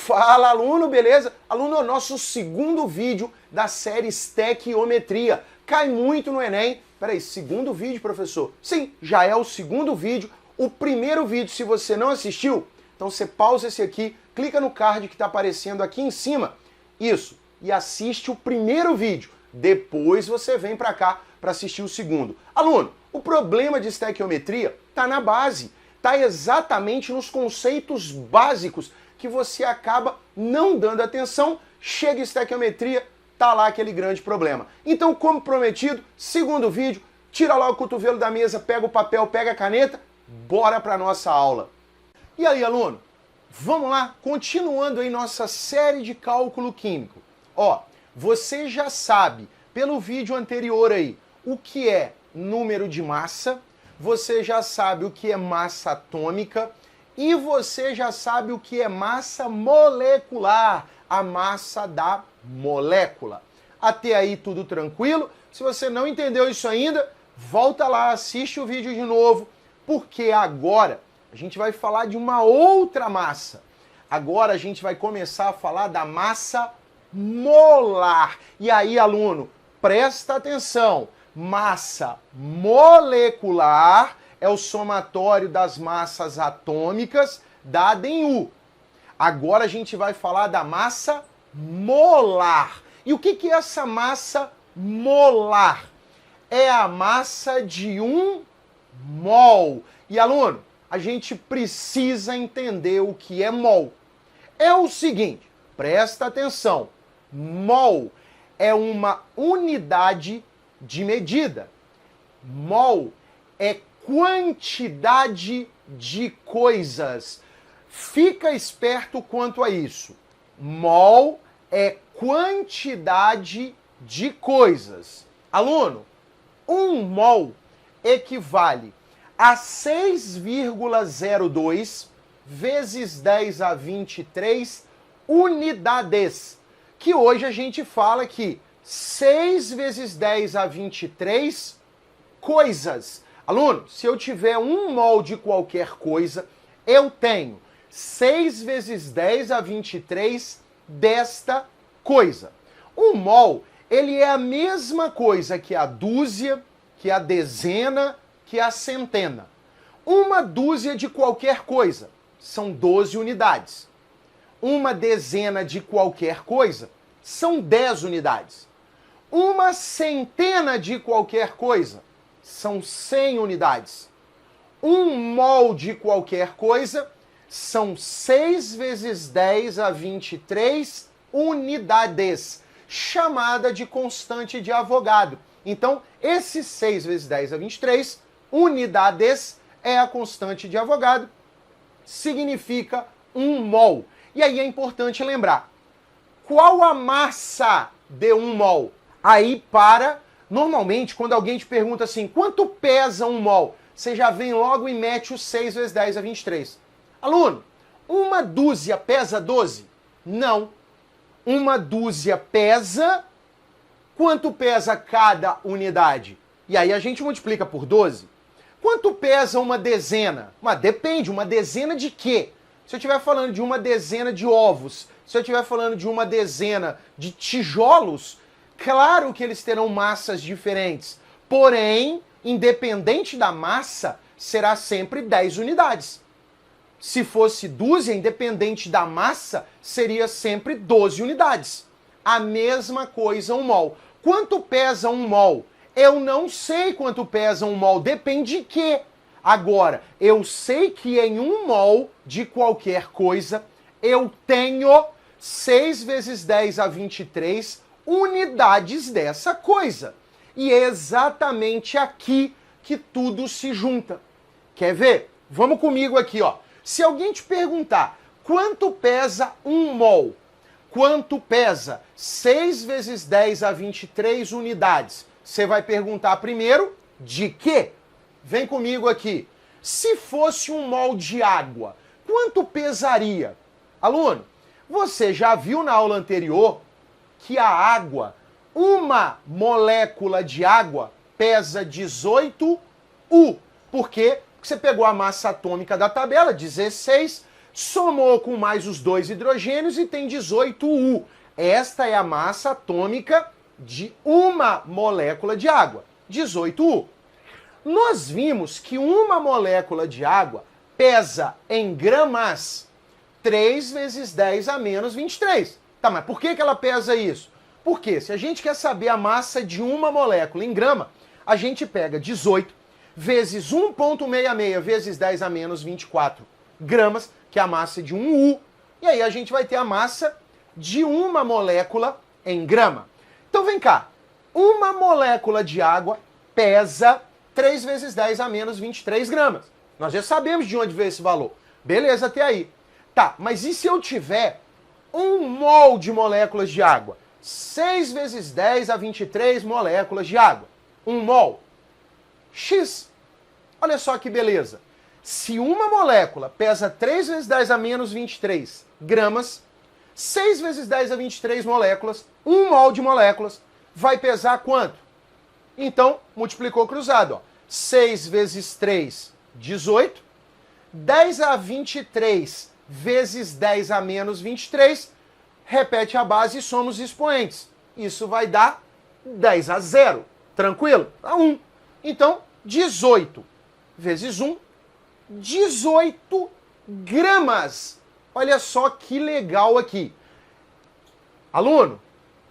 Fala, aluno, beleza? Aluno, é o nosso segundo vídeo da série Estequiometria. Cai muito no Enem. Peraí, segundo vídeo, professor? Sim, já é o segundo vídeo. O primeiro vídeo, se você não assistiu, então você pausa esse aqui, clica no card que está aparecendo aqui em cima. Isso, e assiste o primeiro vídeo. Depois você vem para cá para assistir o segundo. Aluno, o problema de estequiometria está na base. Está exatamente nos conceitos básicos que você acaba não dando atenção, chega em estequiometria, tá lá aquele grande problema. Então, como prometido, segundo vídeo, tira lá o cotovelo da mesa, pega o papel, pega a caneta, bora para nossa aula. E aí, aluno? Vamos lá, continuando aí nossa série de cálculo químico. Ó, você já sabe, pelo vídeo anterior aí, o que é número de massa, você já sabe o que é massa atômica, e você já sabe o que é massa molecular, a massa da molécula. Até aí tudo tranquilo? Se você não entendeu isso ainda, volta lá, assiste o vídeo de novo, porque agora a gente vai falar de uma outra massa. Agora a gente vai começar a falar da massa molar. E aí, aluno, presta atenção. Massa molecular é o somatório das massas atômicas dada em U. Agora a gente vai falar da massa molar. E o que é essa massa molar? É a massa de um mol. E, aluno, a gente precisa entender o que é mol. É o seguinte, presta atenção. Mol é uma unidade de medida. Mol é quantidade de coisas. Fica esperto quanto a isso. Mol é quantidade de coisas. Aluno, um mol equivale a 6,02 vezes 10 a 23 unidades. Que hoje a gente fala que 6 vezes 10 a 23 coisas. Aluno, se eu tiver um mol de qualquer coisa, eu tenho 6 vezes 10 a 23 desta coisa. O mol, ele é a mesma coisa que a dúzia, que a dezena, que a centena. Uma dúzia de qualquer coisa são 12 unidades. Uma dezena de qualquer coisa são 10 unidades. Uma centena de qualquer coisa são 100 unidades. Um mol de qualquer coisa são 6 vezes 10 a 23 unidades, chamada de constante de Avogadro. Então, esses 6 vezes 10 a 23 unidades é a constante de Avogadro, significa um mol. E aí é importante lembrar, qual a massa de um mol? Aí normalmente, quando alguém te pergunta assim, quanto pesa um mol? Você já vem logo e mete o 6 vezes 10 a 23. Aluno, uma dúzia pesa 12? Não. Uma dúzia pesa... Quanto pesa cada unidade? E aí a gente multiplica por 12. Quanto pesa uma dezena? Depende, uma dezena de quê? Se eu estiver falando de uma dezena de ovos, se eu estiver falando de uma dezena de tijolos, claro que eles terão massas diferentes. Porém, independente da massa, será sempre 10 unidades. Se fosse dúzia, independente da massa, seria sempre 12 unidades. A mesma coisa um mol. Quanto pesa um mol? Eu não sei quanto pesa um mol, depende de quê? Agora, eu sei que em um mol de qualquer coisa, eu tenho 6 vezes 10 a 23 unidades dessa coisa. E é exatamente aqui que tudo se junta. Quer ver? Vamos comigo aqui, ó. Se alguém te perguntar quanto pesa um mol, quanto pesa 6 vezes 10 a 23 unidades, você vai perguntar primeiro de quê? Vem comigo aqui. Se fosse um mol de água, quanto pesaria? Aluno, você já viu na aula anterior que a água, uma molécula de água, pesa 18 U. Por quê? Porque você pegou a massa atômica da tabela, 16, somou com mais os 2 hidrogênios e tem 18U. Esta é a massa atômica de uma molécula de água, 18U. Nós vimos que uma molécula de água pesa em gramas 3 vezes 10 a menos 23. Tá, mas por que ela pesa isso? Porque se a gente quer saber a massa de uma molécula em grama, a gente pega 18 vezes 1,66 vezes 10 a menos 24 gramas, que é a massa de um U, e aí a gente vai ter a massa de uma molécula em grama. Então vem cá, uma molécula de água pesa 3 vezes 10 a menos 23 gramas. Nós já sabemos de onde veio esse valor. Beleza até aí. Tá, mas e se eu tiver 1 mol de moléculas de água? 6 vezes 10 a 23 moléculas de água. 1 mol. X. Olha só que beleza. Se uma molécula pesa 3 vezes 10 a menos 23 gramas, 6 vezes 10 a 23 moléculas, 1 mol de moléculas, vai pesar quanto? Então, multiplicou cruzado. Ó. 6 vezes 3, 18. 10 a 23 vezes 10 a menos 23, repete a base e soma os expoentes. Isso vai dar 10 a 0. Tranquilo? Dá 1. Então, 18 vezes 1, 18 gramas. Olha só que legal aqui. Aluno,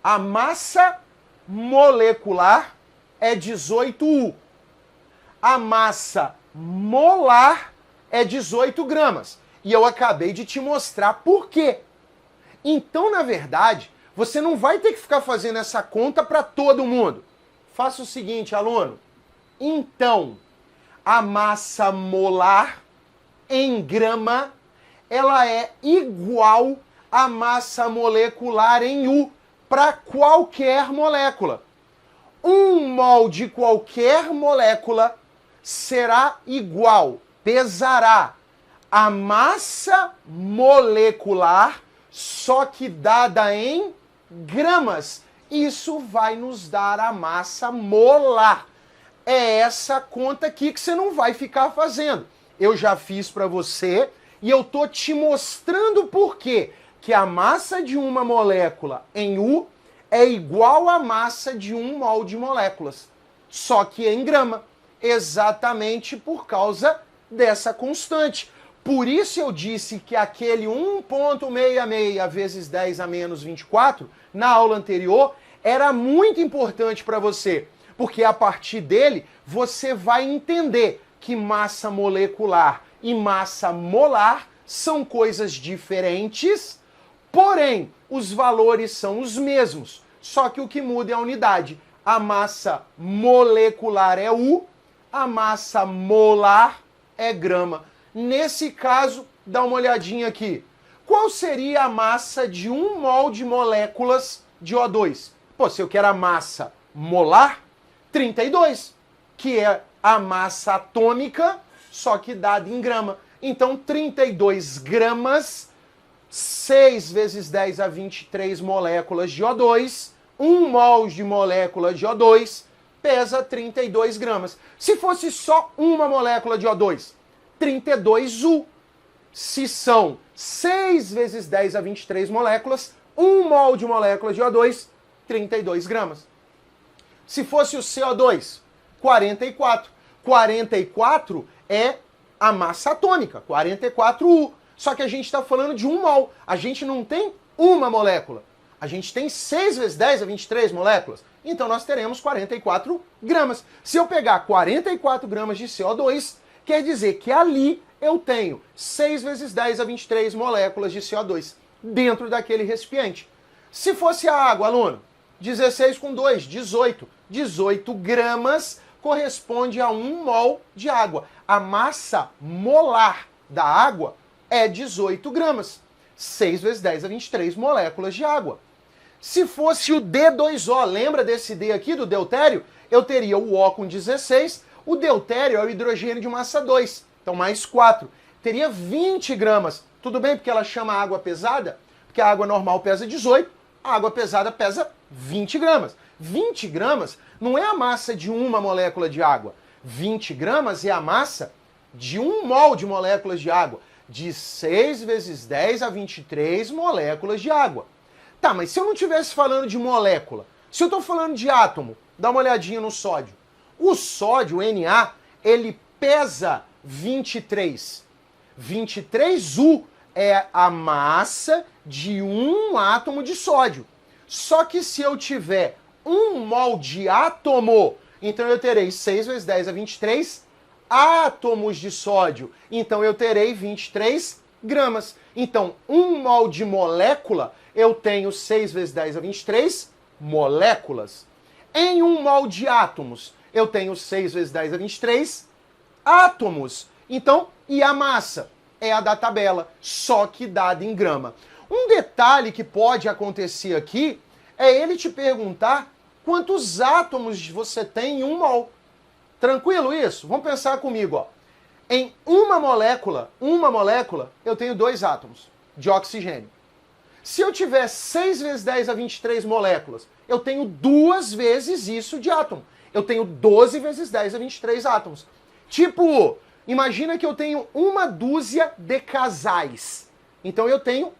a massa molecular é 18U. A massa molar é 18 gramas. E eu acabei de te mostrar por quê. Então, na verdade, você não vai ter que ficar fazendo essa conta para todo mundo. Faça o seguinte, aluno. Então, a massa molar em grama, ela é igual à massa molecular em U para qualquer molécula. 1 mol de qualquer molécula será igual, pesará a massa molecular, só que dada em gramas. Isso vai nos dar a massa molar. É essa conta aqui que você não vai ficar fazendo. Eu já fiz para você e eu tô te mostrando por quê que a massa de uma molécula em U é igual à massa de 1 mol de moléculas, só que em grama, exatamente por causa dessa constante. Por isso eu disse que aquele 1,66 vezes 10 a menos 24, na aula anterior, era muito importante para você, porque a partir dele você vai entender que massa molecular e massa molar são coisas diferentes, porém os valores são os mesmos, só que o que muda é a unidade. A massa molecular é U, a massa molar é grama. Nesse caso, dá uma olhadinha aqui. Qual seria a massa de 1 mol de moléculas de O2? Pô, se eu quero a massa molar, 32, que é a massa atômica, só que dada em grama. Então, 32 gramas, 6 vezes 10 a 23 moléculas de O2, 1 mol de molécula de O2, pesa 32 gramas. Se fosse só uma molécula de O2, 32U. Se são 6 vezes 10 a 23 moléculas, 1 mol de molécula de O2, 32 gramas. Se fosse o CO2, 44. 44 é a massa atômica, 44U. Só que a gente está falando de 1 mol. A gente não tem uma molécula. A gente tem 6 vezes 10 a 23 moléculas. Então nós teremos 44 gramas. Se eu pegar 44 gramas de CO2, quer dizer que ali eu tenho 6 vezes 10 a 23 moléculas de CO2 dentro daquele recipiente. Se fosse a água, aluno, 16 com 2, 18. 18 gramas corresponde a 1 mol de água. A massa molar da água é 18 gramas. 6 vezes 10 a 23 moléculas de água. Se fosse o D2O, lembra desse D aqui, do deutério? Eu teria o O com 16, o deutério é o hidrogênio de massa 2, então mais 4. Teria 20 gramas. Tudo bem porque ela chama água pesada? Porque a água normal pesa 18, a água pesada pesa 20 gramas. 20 gramas não é a massa de uma molécula de água. 20 gramas é a massa de 1 mol de moléculas de água. de 6 vezes 10 a 23 moléculas de água. Tá, mas se eu não estivesse falando de molécula, se eu estou falando de átomo, dá uma olhadinha no sódio. O sódio, o Na, ele pesa 23. 23U é a massa de um átomo de sódio. Só que se eu tiver 1 mol de átomo, então eu terei 6 vezes 10 a 23 átomos de sódio. Então eu terei 23 gramas. Então, 1 mol de molécula, eu tenho 6 vezes 10 a 23 moléculas. Em 1 mol de átomos, eu tenho 6 vezes 10 a 23 átomos. Então, e a massa? É a da tabela, só que dada em grama. Um detalhe que pode acontecer aqui é ele te perguntar quantos átomos você tem em 1 mol. Tranquilo isso? Vamos pensar comigo, ó. Em uma molécula, eu tenho 2 átomos de oxigênio. Se eu tiver 6 vezes 10 a 23 moléculas, eu tenho 2 vezes isso de átomo. Eu tenho 12 vezes 10 a 23 átomos. Tipo, imagina que eu tenho uma dúzia de casais. Então eu tenho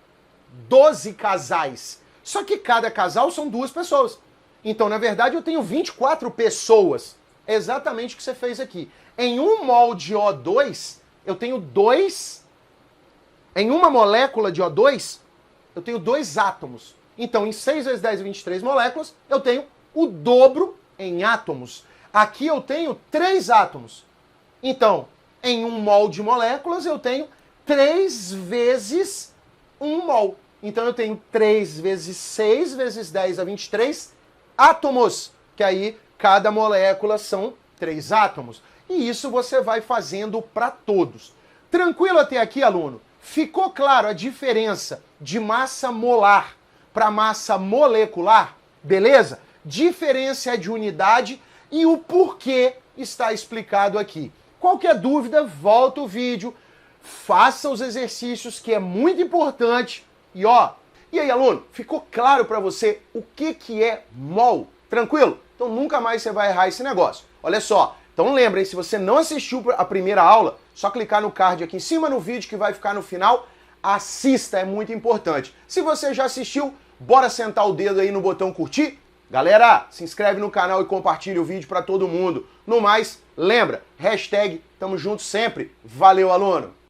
12 casais. Só que cada casal são 2 pessoas. Então, na verdade, eu tenho 24 pessoas. É exatamente o que você fez aqui. Em 1 mol de O2, eu tenho 2... Em uma molécula de O2, eu tenho 2 átomos. Então, em 6 vezes 10 a 23 moléculas, eu tenho o dobro em átomos. Aqui eu tenho 3 átomos. Então, em 1 mol de moléculas, eu tenho 3 vezes 1 mol. Então, eu tenho 3 vezes 6 vezes 10 a 23 átomos. Que aí, cada molécula são 3 átomos. E isso você vai fazendo para todos. Tranquilo até aqui, aluno? Ficou claro a diferença de massa molar para massa molecular? Beleza? Diferença de unidade e o porquê está explicado aqui. Qualquer dúvida, volta o vídeo, faça os exercícios que é muito importante. E ó, e aí, aluno, ficou claro para você o que é mol? Tranquilo? Então nunca mais você vai errar esse negócio. Olha só, então lembrem, se você não assistiu a primeira aula, só clicar no card aqui em cima no vídeo que vai ficar no final, assista, é muito importante. Se você já assistiu, bora sentar o dedo aí no botão curtir. Galera, se inscreve no canal e compartilha o vídeo para todo mundo. No mais, lembra, hashtag tamo junto sempre. Valeu, aluno!